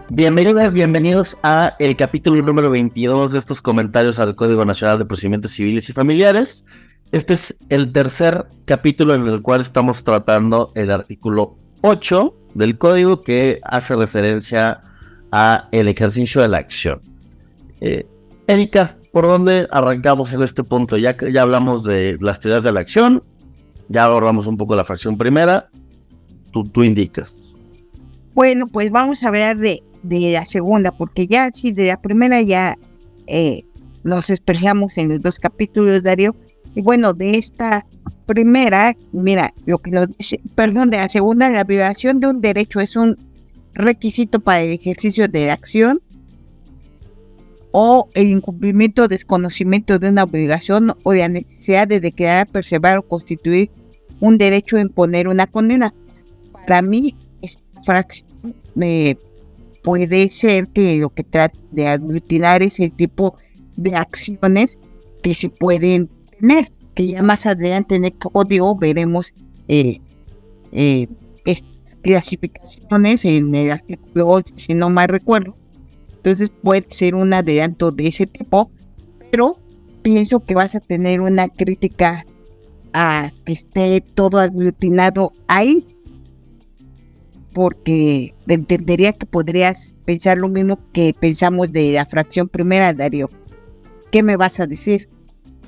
Bienvenidos a el capítulo número 22 de estos comentarios al Código Nacional de Procedimientos Civiles y Familiares. Este es el tercer capítulo en el cual estamos tratando el artículo 8 del Código, que hace referencia a el ejercicio de la acción. Erika, ¿por dónde arrancamos en este punto? Ya hablamos de las teorías de la acción, ya abordamos un poco la fracción primera. Tú indicas. Bueno, pues vamos a hablar de la segunda, porque ya sí, de la primera ya nos expresamos en los dos capítulos, Darío. Y bueno, de esta primera, mira, lo que nos dice, de la segunda, la violación de un derecho es un requisito para el ejercicio de la acción, o el incumplimiento o desconocimiento de una obligación, o la necesidad de declarar, preservar o constituir un derecho a imponer una condena. Para mí, esta fracción puede ser que lo que trata de aglutinar ese tipo de acciones que se pueden tener, que ya más adelante en el código veremos clasificaciones en el artículo 8, si no mal recuerdo. Entonces puede ser un adelanto de ese tipo, pero pienso que vas a tener una crítica a que esté todo aglutinado ahí, porque entendería que podrías pensar lo mismo que pensamos de la fracción primera, Darío. ¿Qué me vas a decir?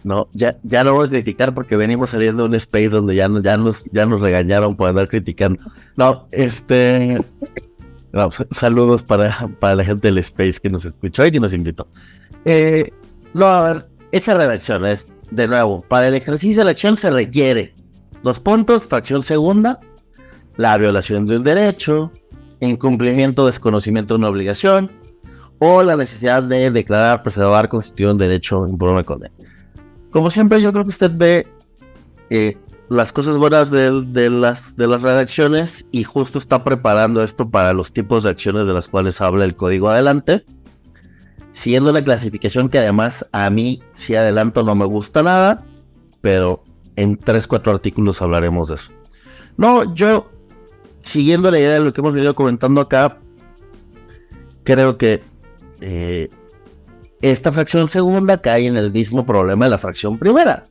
No, ya no voy a criticar porque venimos saliendo de un space donde ya nos regañaron por andar criticando. No, saludos para la gente del space que nos escuchó y que nos invitó. A ver, esa redacción es, de nuevo, para el ejercicio de la acción se requiere los puntos, fracción segunda, la violación de un derecho, incumplimiento o desconocimiento de una obligación, o la necesidad de declarar, preservar, constituir un derecho, imponer una condena. Como siempre, yo creo que usted ve las cosas buenas de las redacciones y justo está preparando esto para los tipos de acciones de las cuales habla el código adelante, siguiendo la clasificación que además a mí, si adelanto, no me gusta nada, pero en 3-4 artículos hablaremos de eso. No, yo, siguiendo la idea de lo que hemos venido comentando acá, creo que esta fracción segunda cae en el mismo problema de la fracción primera.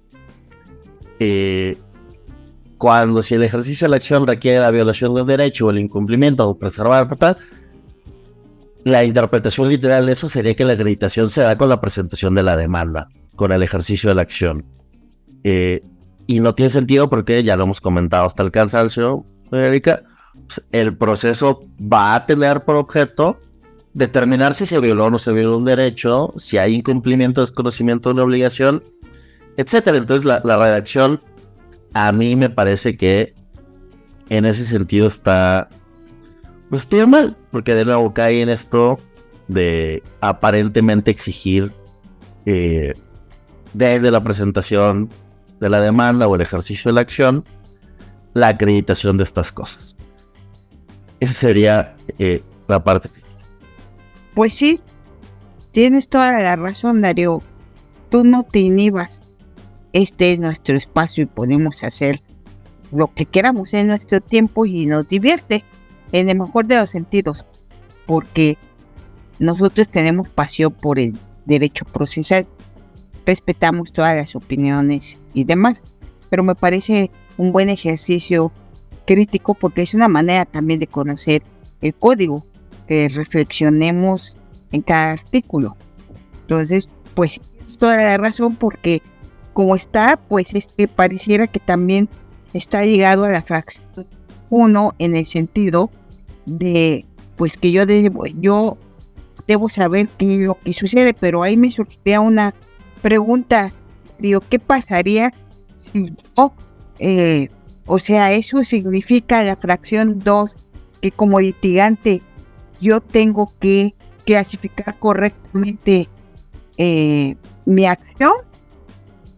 Cuando si el ejercicio de la acción requiere la violación de un derecho o el incumplimiento o preservar, la interpretación literal de eso sería que la acreditación se da con la presentación de la demanda, con el ejercicio de la acción. Y no tiene sentido porque ya lo hemos comentado hasta el cansancio, Erika. Pues el proceso va a tener por objeto determinar si se violó o no se violó un derecho, si hay incumplimiento, desconocimiento de una obligación, etcétera. Entonces la redacción a mí me parece que en ese sentido está bien mal, porque de nuevo cae en esto de aparentemente exigir desde la presentación de la demanda o el ejercicio de la acción la acreditación de estas cosas. Esa sería la parte. Pues sí, tienes toda la razón, Darío. Tú no te inhibas. Este es nuestro espacio y podemos hacer lo que queramos en nuestro tiempo y nos divierte, en el mejor de los sentidos, porque nosotros tenemos pasión por el derecho procesal, respetamos todas las opiniones y demás, pero me parece un buen ejercicio crítico porque es una manera también de conocer el código, que reflexionemos en cada artículo. Entonces, pues, es toda la razón porque como está, pues pareciera que también está ligado a la fracción 1 en el sentido de, pues, que yo debo saber qué es lo que sucede, pero ahí me surgiría una pregunta, digo, ¿qué pasaría si yo, eso significa la fracción 2, que como litigante yo tengo que clasificar correctamente mi acción,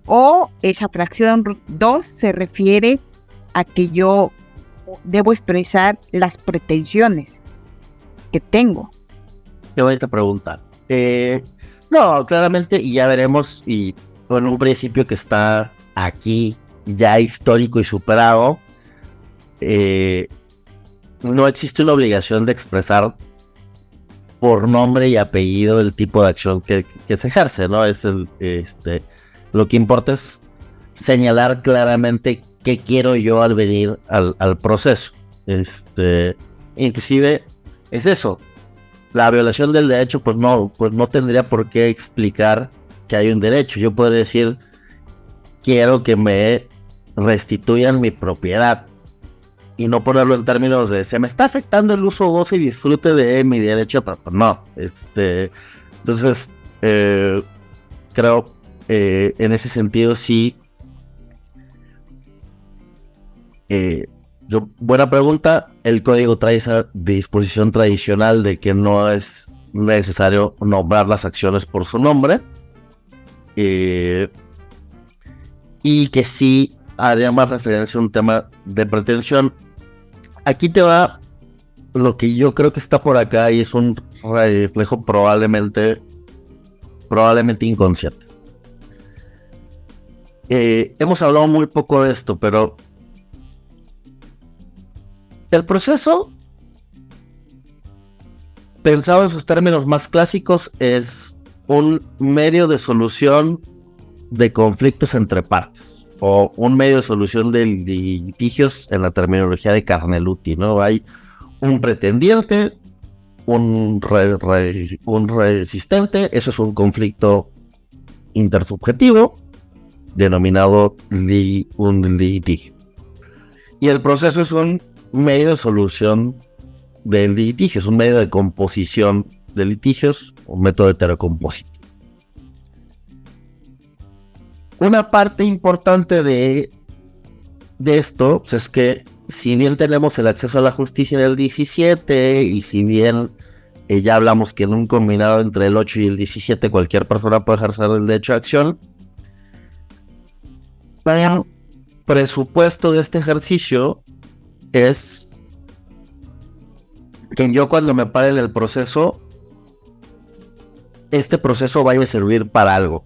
o esa fracción 2 se refiere a que yo debo expresar las pretensiones que tengo? Qué bonita pregunta. No, claramente, y ya veremos, y con un principio que está aquí ya histórico y superado, no existe una obligación de expresar por nombre y apellido el tipo de acción que se ejerce, ¿no? Lo que importa es señalar claramente qué quiero yo al venir al proceso. Inclusive es eso. La violación del derecho, pues no tendría por qué explicar que hay un derecho. Yo podría decir, quiero que me restituyan mi propiedad, y no ponerlo en términos de se me está afectando el uso, goce y disfrute de mi derecho, pero no. Entonces, creo, en ese sentido sí. Buena pregunta. El código trae esa disposición tradicional de que no es necesario nombrar las acciones por su nombre, y que sí haría más referencia a un tema de pretensión. Aquí te va lo que yo creo que está por acá, y es un reflejo probablemente inconsciente. Hemos hablado muy poco de esto, pero el proceso, pensado en sus términos más clásicos, es un medio de solución de conflictos entre partes, o un medio de solución de litigios en la terminología de Carneluti, ¿no? Hay un pretendiente, un resistente, eso es un conflicto intersubjetivo, denominado un litigio. Y el proceso es un medio de solución de litigios, un medio de composición de litigios, un método heterocompositivo. Una parte importante de esto, pues, es que si bien tenemos el acceso a la justicia del 17, y si bien ya hablamos que en un combinado entre el 8 y el 17 cualquier persona puede ejercer el derecho de acción, el presupuesto de este ejercicio es que yo, cuando me pare en el proceso, este proceso vaya a servir para algo.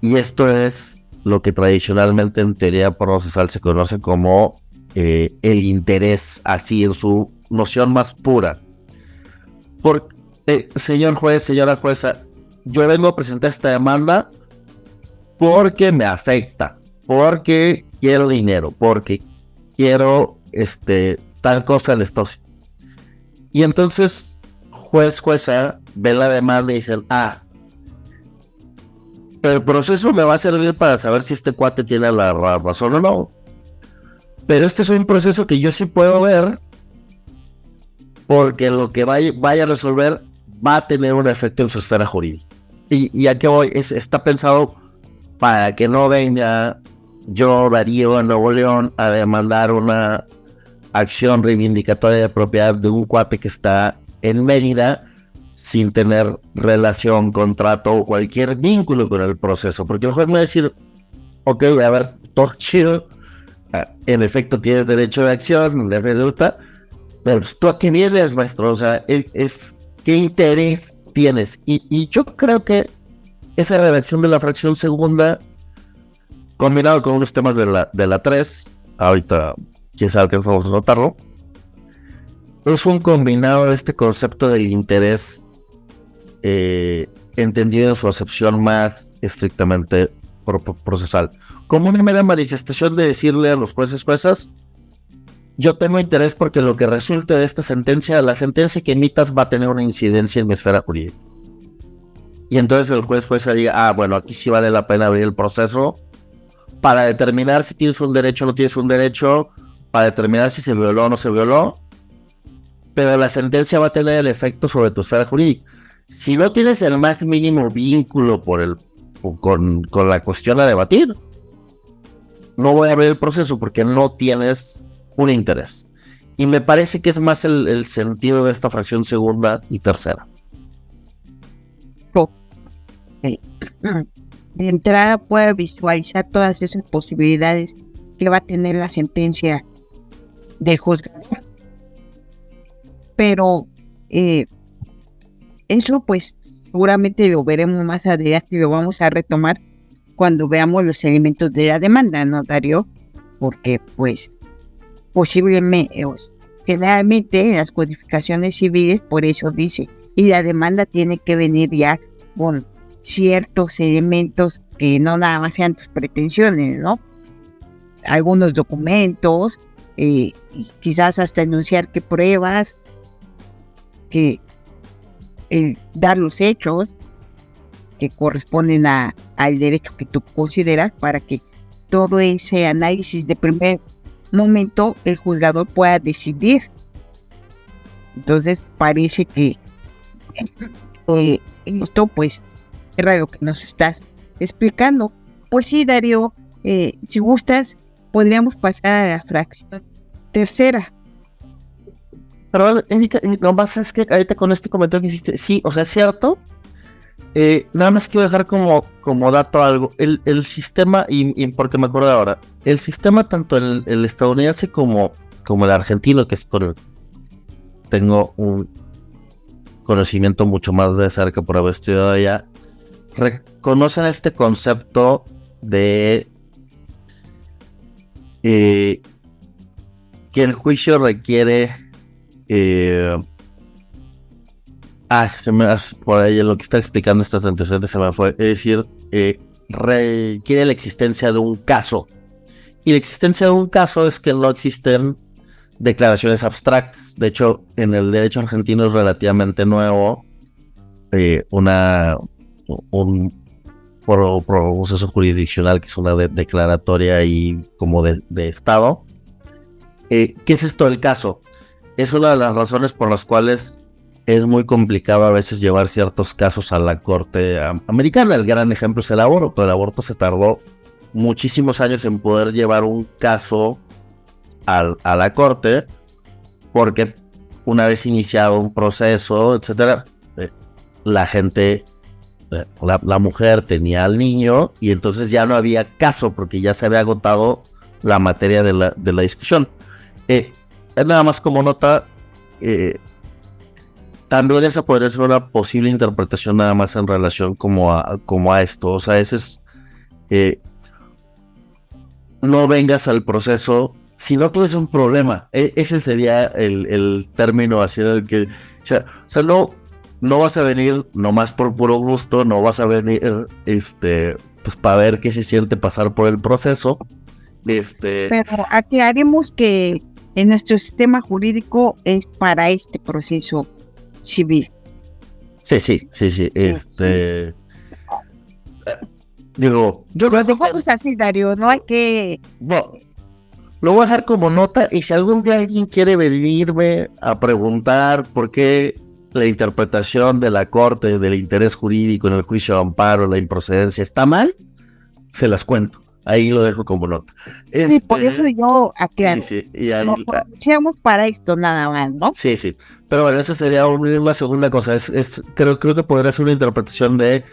Y esto es lo que tradicionalmente en teoría procesal se conoce como el interés, así en su noción más pura. Señor juez, señora jueza, yo vengo a presentar esta demanda porque me afecta, porque quiero dinero, porque quiero tal cosa del esto. Y entonces juez, jueza, ven la demanda y dicen, el proceso me va a servir para saber si este cuate tiene la razón o no. Pero este es un proceso que yo sí puedo ver, porque lo que vaya a resolver va a tener un efecto en su esfera jurídica. Y a qué voy, está pensado para que no venga yo, Darío, a Nuevo León, a demandar una acción reivindicatoria de propiedad de un cuate que está en Mérida, sin tener relación, contrato o cualquier vínculo con el proceso. Porque el juez me va a decir, ok, a ver, todo chido, en efecto tienes derecho de acción, le resulta, pero tú a qué vienes, maestro, o sea, ¿qué interés tienes? Y yo creo que esa redacción de la fracción segunda, combinado con unos temas de la 3, ahorita quizá alcanzamos a notarlo, es un combinado de este concepto del interés, entendido en su acepción más estrictamente procesal, como una mera manifestación de decirle a los jueces, juezas, yo tengo interés porque lo que resulte de esta sentencia, la sentencia que emitas va a tener una incidencia en mi esfera jurídica. Y entonces el jueza diga, bueno, aquí sí vale la pena abrir el proceso para determinar si tienes un derecho o no tienes un derecho, para determinar si se violó o no se violó, pero la sentencia va a tener el efecto sobre tu esfera jurídica. Si no tienes el más mínimo vínculo con la cuestión a debatir, no voy a abrir el proceso porque no tienes un interés. Y me parece que es más el sentido de esta fracción segunda y tercera. De entrada puede visualizar todas esas posibilidades que va a tener la sentencia del juzgado. Pero eso pues seguramente lo veremos más adelante y lo vamos a retomar cuando veamos los elementos de la demanda, ¿no, Darío? Porque pues posiblemente generalmente en las codificaciones civiles, por eso dice, y la demanda tiene que venir ya con ciertos elementos que no nada más sean tus pretensiones, ¿no? Algunos documentos, y quizás hasta enunciar qué pruebas, que dar los hechos que corresponden al derecho que tú consideras para que todo ese análisis de primer momento el juzgador pueda decidir. Entonces parece que esto pues es lo que nos estás explicando. Pues sí, Darío, si gustas podríamos pasar a la fracción tercera. Pero Erika, nomás es que ahorita con este comentario que hiciste, sí, o sea, es cierto. Nada más quiero dejar como dato algo. El sistema, y porque me acuerdo ahora, el sistema tanto el estadounidense como el argentino, que es tengo un conocimiento mucho más de cerca por haber estudiado allá, reconocen este concepto de que el juicio requiere por ahí lo que está explicando estos antecedentes se me fue. Es decir, requiere la existencia de un caso. Y la existencia de un caso es que no existen declaraciones abstractas. De hecho, en el derecho argentino es relativamente nuevo un proceso jurisdiccional que es una declaratoria y como de Estado. ¿Qué es esto del caso? Es una de las razones por las cuales es muy complicado a veces llevar ciertos casos a la corte americana. El gran ejemplo es el aborto. El aborto se tardó muchísimos años en poder llevar un caso a la corte, porque una vez iniciado un proceso, etcétera, la gente, la mujer tenía al niño y entonces ya no había caso porque ya se había agotado la materia de la discusión. Nada más como nota, también esa podría ser una posible interpretación nada más en relación como a esto. O sea, ese es no vengas al proceso si no tienes un problema. Ese sería el término así del que, o sea no vas a venir nomás por puro gusto, no vas a venir pues para ver qué se siente pasar por el proceso. Pero aclaremos que en nuestro sistema jurídico es para este proceso civil. Sí. Digo, yo lo dejamos así, Darío, no hay que... No, lo voy a dejar como nota y si algún día alguien quiere venirme a preguntar por qué la interpretación de la corte del interés jurídico en el juicio de amparo, la improcedencia está mal, se las cuento. Ahí lo dejo como nota. Sí, por eso yo aclaro. Sí, nos aprovechamos para esto nada más, ¿no? Sí. Pero bueno, esa sería una segunda cosa. Creo que podría ser una interpretación de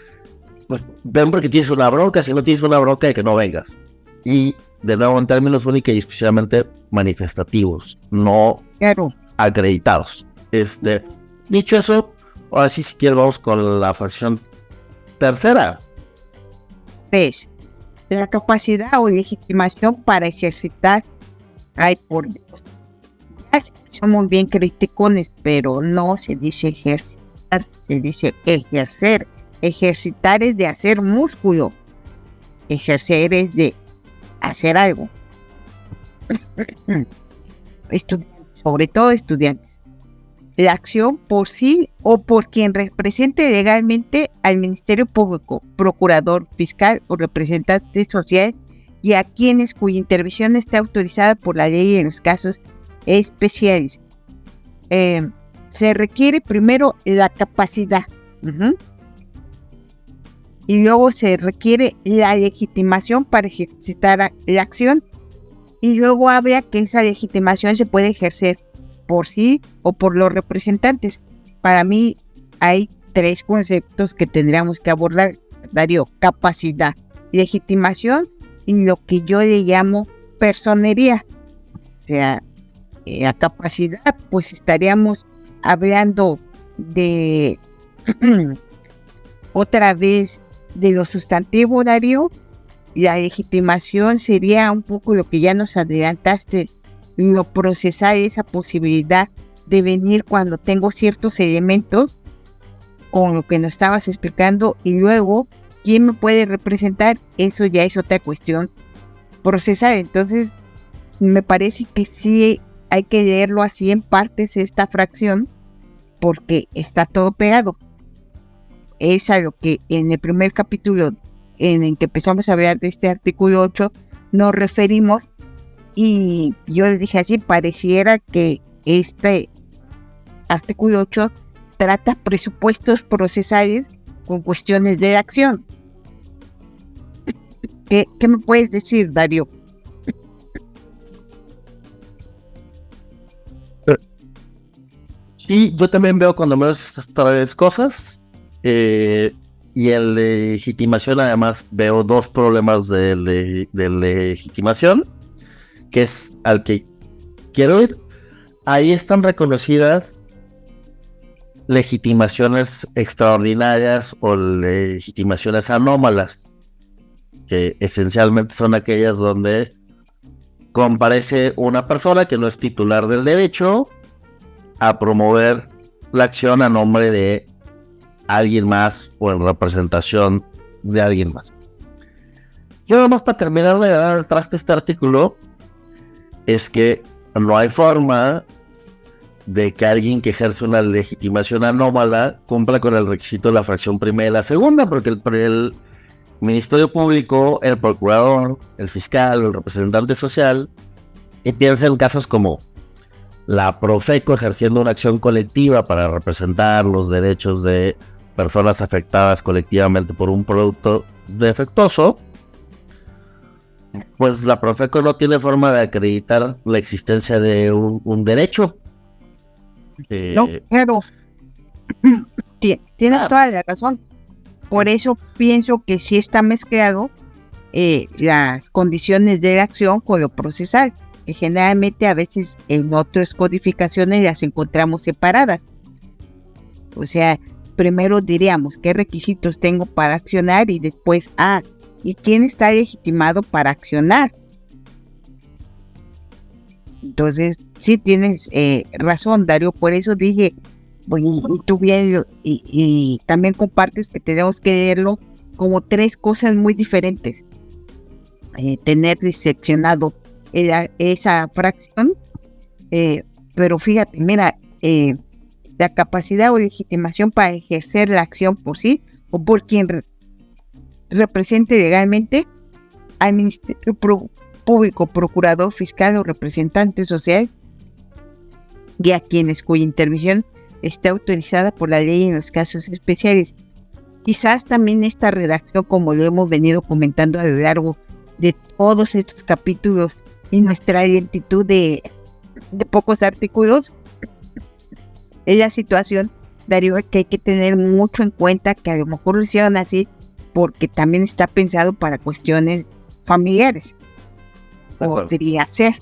pues, ven porque tienes una bronca, si no tienes una bronca, que no vengas. Y de nuevo, en términos únicos y exclusivamente manifestativos, no acreditados. Dicho eso, ahora sí, si quieres, vamos con la fracción tercera. ¿Ves? La capacidad o legitimación para ejercitar, ay por Dios, ya somos bien criticones, pero no se dice ejercitar, se dice ejercer. Ejercitar es de hacer músculo, ejercer es de hacer algo. Estudiantes, sobre todo estudiantes. La acción por sí o por quien represente legalmente al Ministerio Público, procurador, fiscal o representante social y a quienes cuya intervención esté autorizada por la ley en los casos especiales. Se requiere primero la capacidad y luego se requiere la legitimación para ejercitar la acción y luego habría que esa legitimación se puede ejercer por sí o por los representantes. Para mí hay tres conceptos que tendríamos que abordar, Darío: capacidad, legitimación y lo que yo le llamo personería. O sea, la capacidad, pues estaríamos hablando de otra vez de lo sustantivo, Darío. La legitimación sería un poco lo que ya nos adelantaste, lo procesar esa posibilidad de venir cuando tengo ciertos elementos con lo que nos estabas explicando, y luego quién me puede representar, eso ya es otra cuestión procesar. Entonces me parece que sí hay que leerlo así en partes esta fracción, porque está todo pegado. Es a lo que en el primer capítulo en el que empezamos a hablar de este artículo 8 nos referimos, y yo le dije así, pareciera que este artículo 8 trata presupuestos procesales con cuestiones de acción. ¿Qué me puedes decir, Darío? Sí, yo también veo cuando menos estas tres cosas. Y en legitimación, además, veo dos problemas de legitimación, que es al que quiero ir. Ahí están reconocidas legitimaciones extraordinarias o legitimaciones anómalas, que esencialmente son aquellas donde comparece una persona que no es titular del derecho a promover la acción a nombre de alguien más o en representación de alguien más. Yo nada más para terminar de dar el traste a este artículo, es que no hay forma de que alguien que ejerce una legitimación anómala cumpla con el requisito de la fracción primera y la segunda, porque el Ministerio Público, el procurador, el fiscal, el representante social, y piensa en casos como la Profeco ejerciendo una acción colectiva para representar los derechos de personas afectadas colectivamente por un producto defectuoso, pues la Profeco no tiene forma de acreditar la existencia de un derecho. No, pero tienes toda la razón. Por eso pienso que sí está mezclado las condiciones de la acción con lo procesal, que generalmente a veces en otras codificaciones las encontramos separadas. O sea, primero diríamos qué requisitos tengo para accionar, y después, ¿y quién está legitimado para accionar? Entonces, sí tienes razón, Darío, por eso dije, y tú bien, y también compartes que tenemos que leerlo como tres cosas muy diferentes. Tener diseccionado esa fracción, pero fíjate, mira, la capacidad o legitimación para ejercer la acción por sí o por quien represente legalmente al Ministerio Público, procurador, fiscal o representante social, y a quienes cuya intervención está autorizada por la ley en los casos especiales. Quizás también esta redacción, como lo hemos venido comentando a lo largo de todos estos capítulos y nuestra lentitud de pocos artículos, es la situación, Darío, que hay que tener mucho en cuenta, que a lo mejor lo hicieron así porque también está pensado para cuestiones familiares. Podría ser.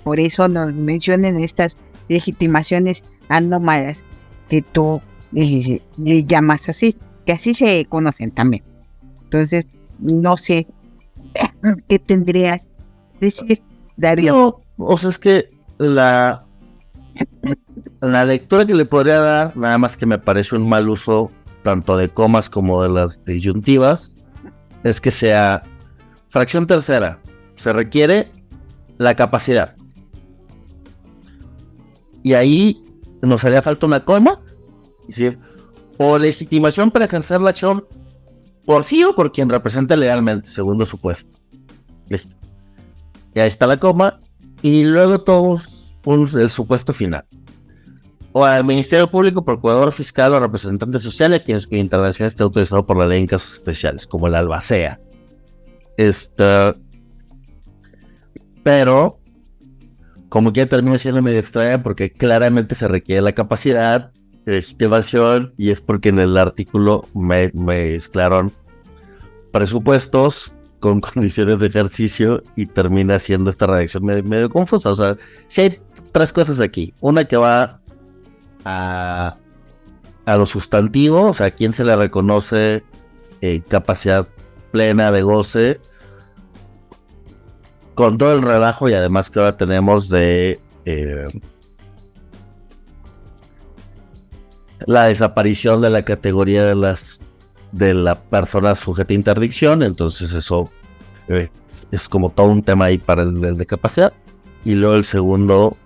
Por eso nos mencionan estas legitimaciones anómalas que tú le llamas así, que así se conocen también. Entonces, no sé qué tendrías que decir, Darío. No, o sea, es que la lectura que le podría dar, nada más que me parece un mal uso tanto de comas como de las disyuntivas, es que sea fracción tercera, se requiere la capacidad. Y ahí nos haría falta una coma, es decir, o legitimación para ejercer la acción por sí o por quien representa legalmente, segundo supuesto. Listo. Y ahí está la coma, y luego todos el supuesto final. O al Ministerio Público, procurador fiscal o representante social, a quienes cuya intervención esté autorizado por la ley en casos especiales, como el albacea. Pero, como que termina siendo medio extraña, porque claramente se requiere la capacidad de legitimación, y es porque en el artículo me mezclaron presupuestos con condiciones de ejercicio y termina siendo esta redacción medio confusa. O sea, si hay tres cosas aquí. Una que va a lo sustantivo, o sea, a quién se le reconoce capacidad plena de goce con todo el relajo y además que ahora tenemos de la desaparición de la categoría de la persona sujeta a interdicción, entonces eso es como todo un tema ahí para el de capacidad. Y luego el segundo,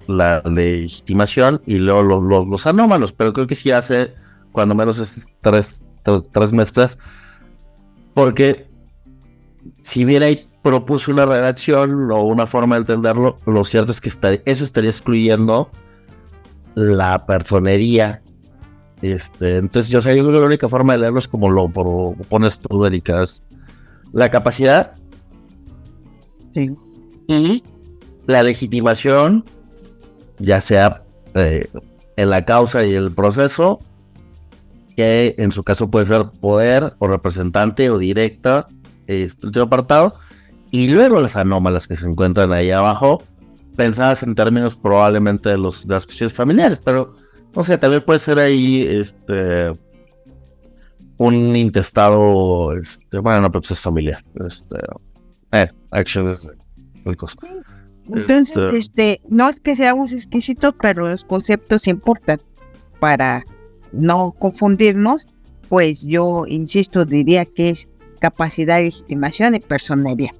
la legitimación, y luego los anómalos, pero creo que sí hace cuando menos es tres mezclas, porque si bien ahí propuso una redacción o una forma de entenderlo, lo cierto es que eso estaría excluyendo la personería. Entonces yo creo que la única forma de leerlo es como lo pones tú, Erika, es la capacidad, Sí. y la legitimación, ya sea en la causa y el proceso, que en su caso puede ser poder o representante o directa, último apartado, y luego las anómalas que se encuentran ahí abajo, pensadas en términos probablemente de las cuestiones familiares, pero no sé, también puede ser ahí un intestado, bueno, no, pero pues es familiar, actions, el cosa. Entonces, no es que seamos exquisitos, pero los conceptos importan. Para no confundirnos, pues yo insisto, diría que es capacidad, legitimación y personería.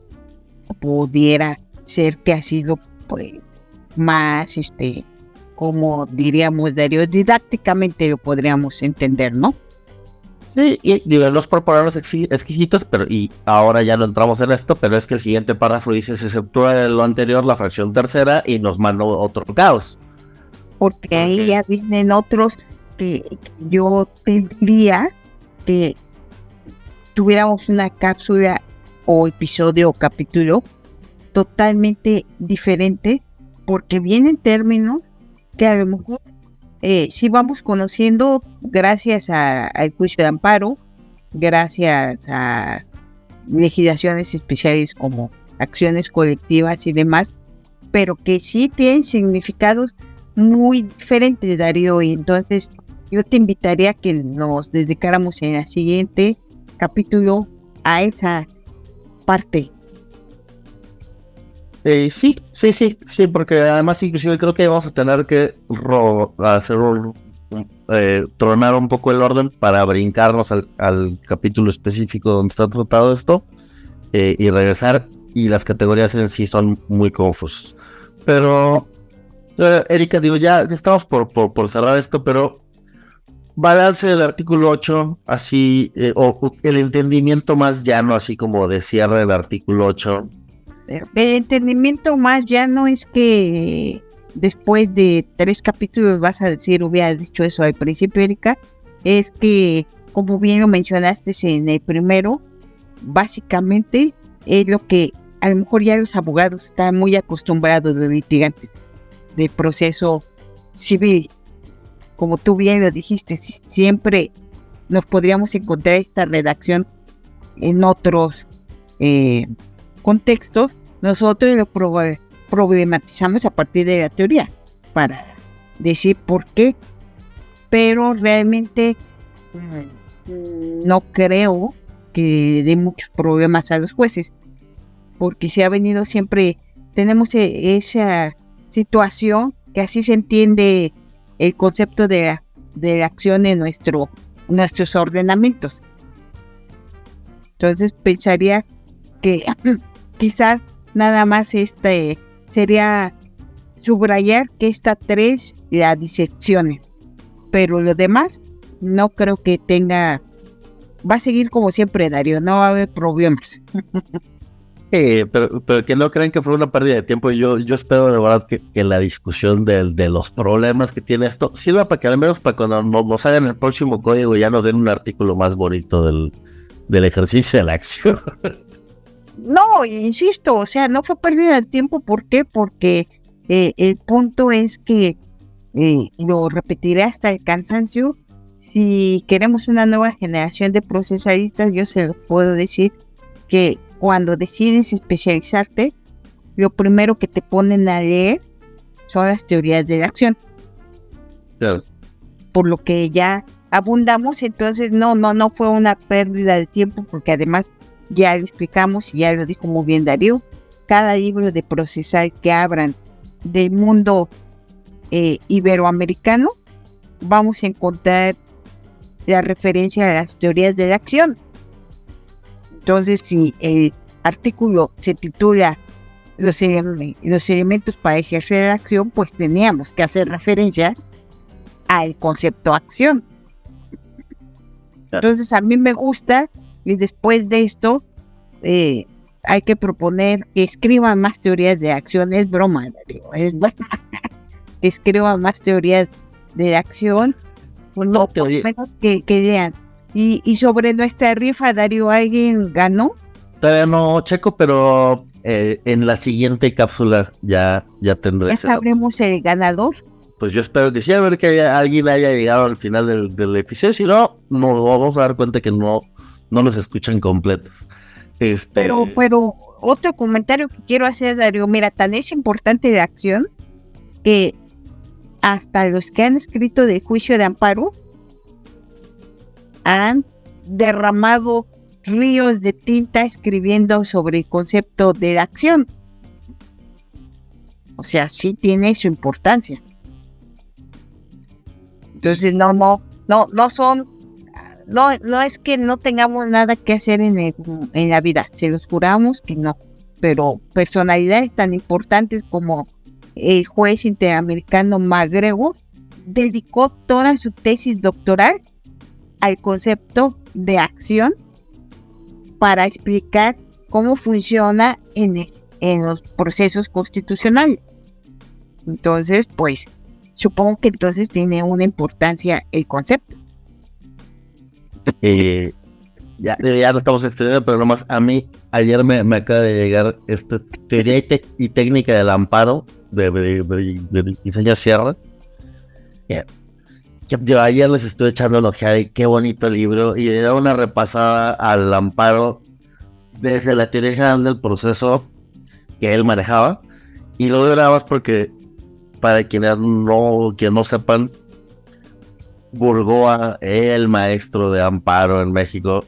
Pudiera ser que ha sido pues más, como diríamos, Darío, didácticamente lo podríamos entender, ¿no? Sí, y digo, los proponerlos exquisitos, pero y ahora ya no entramos en esto, pero es que el siguiente párrafo dice: se exceptúa de lo anterior la fracción tercera, y nos mandó otro caos. Porque ahí ya vienen otros que yo tendría que tuviéramos una cápsula o episodio o capítulo totalmente diferente, porque vienen términos que a lo mejor sí vamos conociendo gracias al juicio de amparo, gracias a legislaciones especiales como acciones colectivas y demás, pero que sí tienen significados muy diferentes, Darío, y entonces yo te invitaría a que nos dedicáramos en el siguiente capítulo a esa parte. Sí, porque además inclusive creo que vamos a tener que tronar un poco el orden para brincarnos al capítulo específico donde está tratado esto, y regresar, y las categorías en sí son muy confusas. Pero Erika, digo, ya estamos por cerrar esto, pero balance del artículo 8, así, o el entendimiento más llano, así como de cierre del artículo 8. El entendimiento más ya no es que después de 3 capítulos vas a decir, hubiera dicho eso al principio, Erika, es que, como bien lo mencionaste en el primero, básicamente es lo que a lo mejor ya los abogados están muy acostumbrados, los litigantes, del proceso civil. Como tú bien lo dijiste, siempre nos podríamos encontrar esta redacción en otros contextos. Nosotros lo problematizamos a partir de la teoría para decir por qué, pero realmente no creo que dé muchos problemas a los jueces, porque se ha venido siempre, tenemos esa situación que así se entiende el concepto de la acción en nuestros ordenamientos. Entonces pensaría que quizás nada más sería subrayar que esta 3 la diseccione, pero lo demás no creo que tenga, va a seguir como siempre, Darío, no va a haber problemas. Pero que no crean que fue una pérdida de tiempo. Yo espero de verdad que la discusión de los problemas que tiene esto sirva para que al menos para cuando nos hagan el próximo código ya nos den un artículo más bonito del ejercicio de la acción. No, insisto, o sea, no fue pérdida de tiempo. ¿Por qué? Porque el punto es que, lo repetiré hasta el cansancio, si queremos una nueva generación de procesalistas, yo se lo puedo decir que cuando decides especializarte, lo primero que te ponen a leer son las teorías de la acción. Claro. Por lo que ya abundamos, entonces no fue una pérdida de tiempo, porque además ya lo explicamos y ya lo dijo muy bien Darío, cada libro de procesal que abran del mundo iberoamericano, vamos a encontrar la referencia a las teorías de la acción. Entonces, si el artículo se titula los elementos para ejercer la acción, pues teníamos que hacer referencia al concepto acción. Entonces, a mí me gusta, y después de esto, hay que proponer que escriban más teorías de acción. Es broma, Darío, es broma. Que escriban más teorías de la acción, por lo menos que lean. Y sobre nuestra rifa, Darío, ¿alguien ganó? Todavía no, Checo, pero en la siguiente cápsula ya tendré. ¿Ya sabremos el ganador? Pues yo espero que sí, a ver que alguien haya llegado al final del episodio. Si no, nos vamos a dar cuenta que no los escuchan completos. Pero otro comentario que quiero hacer, Darío, mira, tan es importante la acción que hasta los que han escrito del juicio de amparo han derramado ríos de tinta escribiendo sobre el concepto de la acción. O sea, sí tiene su importancia. Entonces no es que no tengamos nada que hacer en la vida, se los juramos que no, pero personalidades tan importantes como el juez interamericano McGregor dedicó toda su tesis doctoral al concepto de acción para explicar cómo funciona en los procesos constitucionales. Entonces, pues, supongo que entonces tiene una importancia el concepto. Ya no estamos extendiendo, pero nomás a mí ayer me acaba de llegar esta teoría y técnica del amparo de Diseño Sierra. Yo ayer les estuve echando la ojeada y qué bonito libro, y le da una repasada al amparo desde la teoría general del proceso que él manejaba, y lo digo nada más porque para quienes no sepan, Burgoa, el maestro de amparo en México,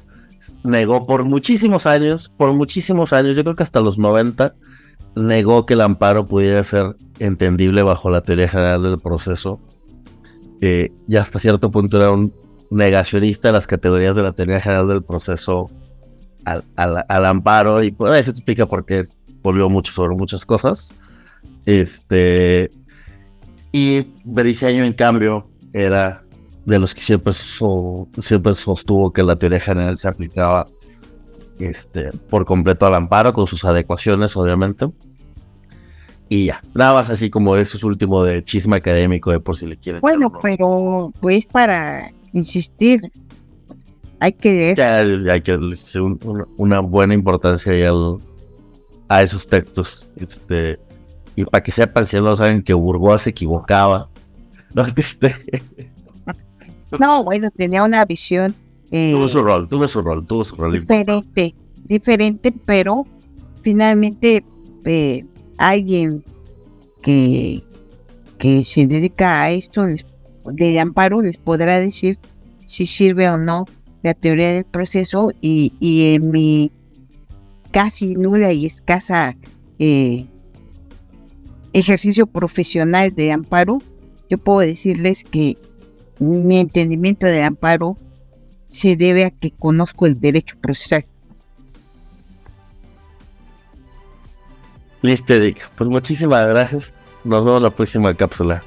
negó por muchísimos años, yo creo que hasta los 90, negó que el amparo pudiera ser entendible bajo la teoría general del proceso. Y hasta cierto punto era un negacionista de las categorías de la teoría general del proceso al amparo, y pues eso explica por qué volvió mucho sobre muchas cosas. Y Briceño, en cambio, era de los que siempre sostuvo que la teoría general se aplicaba por completo al amparo, con sus adecuaciones, obviamente. Y ya, nada más así como eso es último de chisme académico, de por si le quieren. Bueno, pero pues para insistir, hay que leer. Ya hay que darle una buena importancia ahí a esos textos. Y para que sepan, si no saben, que Burgoa se equivocaba. No, bueno, tenía una visión tuvo su rol diferente, pero finalmente alguien que se dedica a esto del amparo les podrá decir si sirve o no la teoría del proceso, y en mi casi nula y escasa ejercicio profesional de amparo, yo puedo decirles que mi entendimiento del amparo se debe a que conozco el derecho procesal. Listo, Dick. Pues muchísimas gracias. Nos vemos en la próxima cápsula.